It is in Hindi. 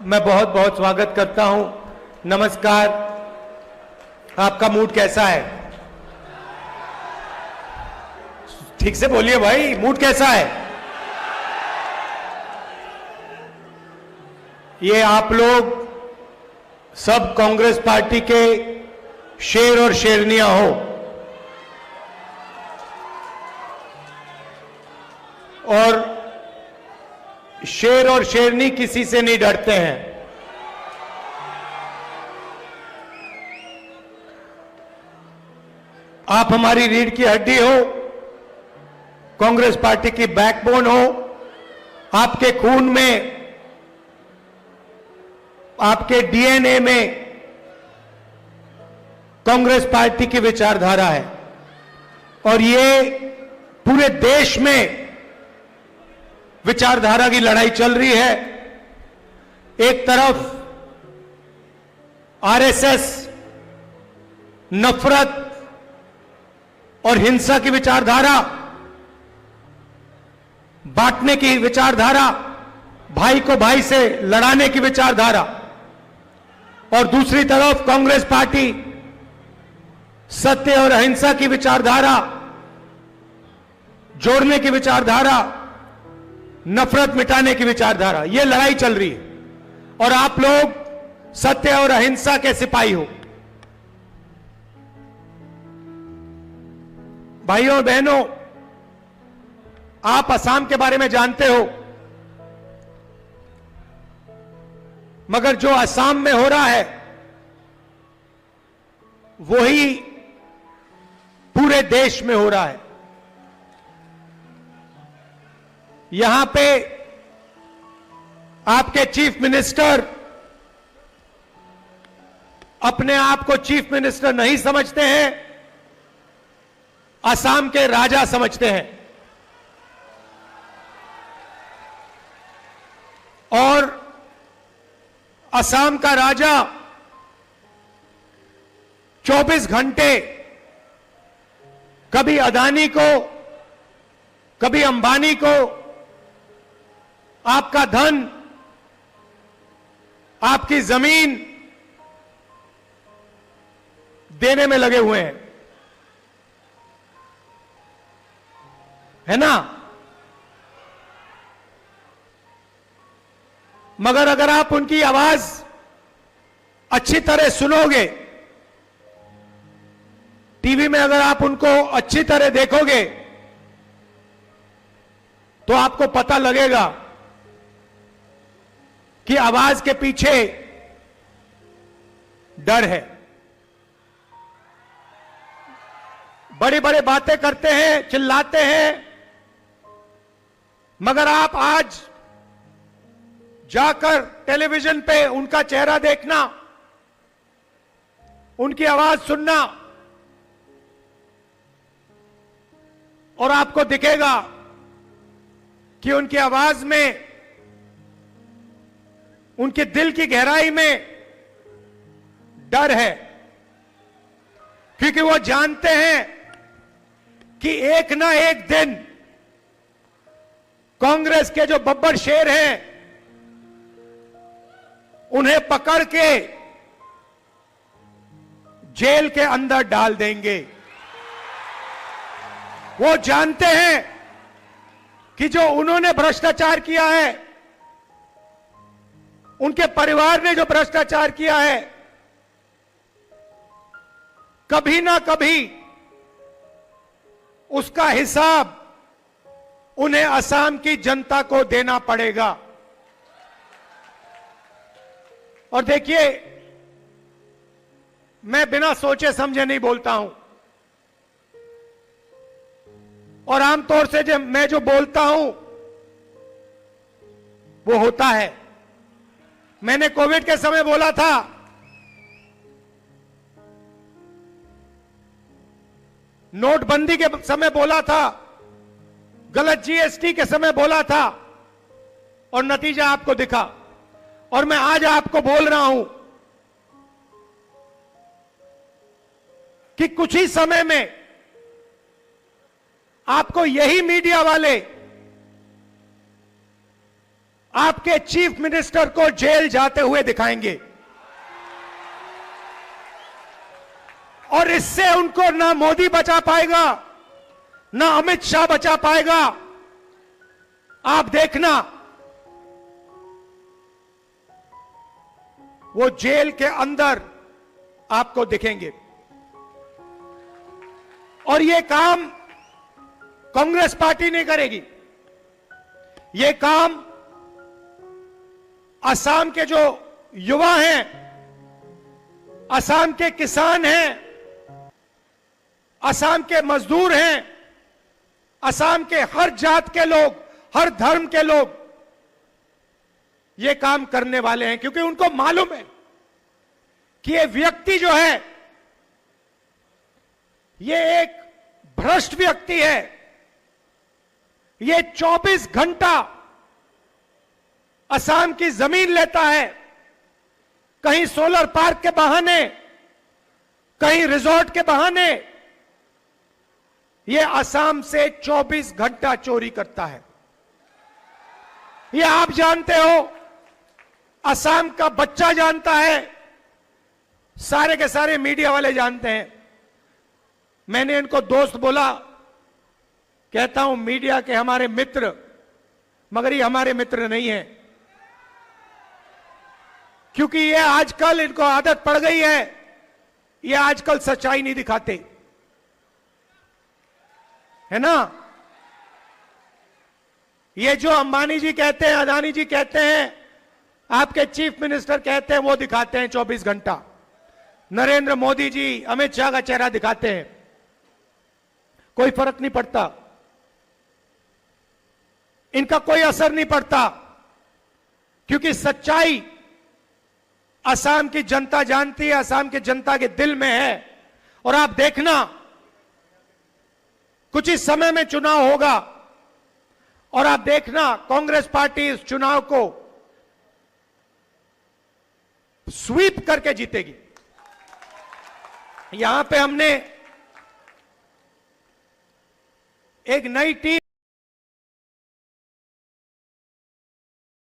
मैं बहुत बहुत स्वागत करता हूं। नमस्कार। आपका मूड कैसा है? ठीक से बोलिए भाई, मूड कैसा है? ये आप लोग सब कांग्रेस पार्टी के शेर और शेरनियां हो और शेर और शेरनी किसी से नहीं डरते हैं। आप हमारी रीढ़ की हड्डी हो, कांग्रेस पार्टी की बैकबोन हो। आपके खून में, आपके डीएनए में कांग्रेस पार्टी की विचारधारा है और ये पूरे देश में विचारधारा की लड़ाई चल रही है। एक तरफ आरएसएस नफरत और हिंसा की विचारधारा, बांटने की विचारधारा, भाई को भाई से लड़ाने की विचारधारा, और दूसरी तरफ कांग्रेस पार्टी सत्य और अहिंसा की विचारधारा, जोड़ने की विचारधारा, नफरत मिटाने की विचारधारा। यह लड़ाई चल रही है और आप लोग सत्य और अहिंसा के सिपाही हो। भाइयों और बहनों, आप असम के बारे में जानते हो, मगर जो असम में हो रहा है वही पूरे देश में हो रहा है। यहां पे आपके चीफ मिनिस्टर अपने आप को चीफ मिनिस्टर नहीं समझते हैं, असम के राजा समझते हैं। और असम का राजा 24 घंटे कभी अदानी को, कभी अंबानी को आपका धन, आपकी जमीन देने में लगे हुए हैं, है ना? मगर अगर आप उनकी आवाज अच्छी तरह सुनोगे, टीवी में अगर आप उनको अच्छी तरह देखोगे, तो आपको पता लगेगा कि आवाज के पीछे डर है। बड़ी बड़ी बातें करते हैं, चिल्लाते हैं, मगर आप आज जाकर टेलीविजन पे उनका चेहरा देखना, उनकी आवाज सुनना, और आपको दिखेगा कि उनकी आवाज में, उनके दिल की गहराई में डर है, क्योंकि वो जानते हैं कि एक ना एक दिन कांग्रेस के जो बब्बर शेर हैं उन्हें पकड़ के जेल के अंदर डाल देंगे। वो जानते हैं कि जो उन्होंने भ्रष्टाचार किया है, उनके परिवार ने जो भ्रष्टाचार किया है, कभी ना कभी उसका हिसाब उन्हें असम की जनता को देना पड़ेगा। और देखिए, मैं बिना सोचे समझे नहीं बोलता हूं, और आमतौर से मैं जो बोलता हूं वो होता है। मैंने कोविड के समय बोला था, नोटबंदी के समय बोला था, गलत जीएसटी के समय बोला था, और नतीजा आपको दिखा। और मैं आज आपको बोल रहा हूं कि कुछ ही समय में आपको यही मीडिया वाले आपके चीफ मिनिस्टर को जेल जाते हुए दिखाएंगे। और इससे उनको ना मोदी बचा पाएगा, ना अमित शाह बचा पाएगा। आप देखना, वो जेल के अंदर आपको दिखेंगे। और ये काम कांग्रेस पार्टी नहीं करेगी। ये काम असम के जो युवा हैं, असम के किसान हैं, असम के मजदूर हैं, असम के हर जात के लोग, हर धर्म के लोग ये काम करने वाले हैं, क्योंकि उनको मालूम है कि ये व्यक्ति जो है ये एक भ्रष्ट व्यक्ति है। ये 24 घंटा असम की जमीन लेता है, कहीं सोलर पार्क के बहाने, कहीं रिजॉर्ट के बहाने ये असम से 24 घंटा चोरी करता है। ये आप जानते हो, असम का बच्चा जानता है, सारे के सारे मीडिया वाले जानते हैं। मैंने इनको दोस्त बोला, कहता हूं मीडिया के हमारे मित्र, मगर ये हमारे मित्र नहीं है, क्योंकि ये आजकल इनको आदत पड़ गई है, ये आजकल सच्चाई नहीं दिखाते, है ना। ये जो अंबानी जी कहते हैं, अदानी जी कहते हैं, आपके चीफ मिनिस्टर कहते हैं, वो दिखाते हैं 24 घंटा। नरेंद्र मोदी जी, अमित शाह का चेहरा दिखाते हैं, कोई फर्क नहीं पड़ता, इनका कोई असर नहीं पड़ता, क्योंकि सच्चाई असम की जनता जानती है, असम की जनता के दिल में है। और आप देखना, कुछ ही समय में चुनाव होगा और आप देखना कांग्रेस पार्टी इस चुनाव को स्वीप करके जीतेगी। यहां पे हमने एक नई टीम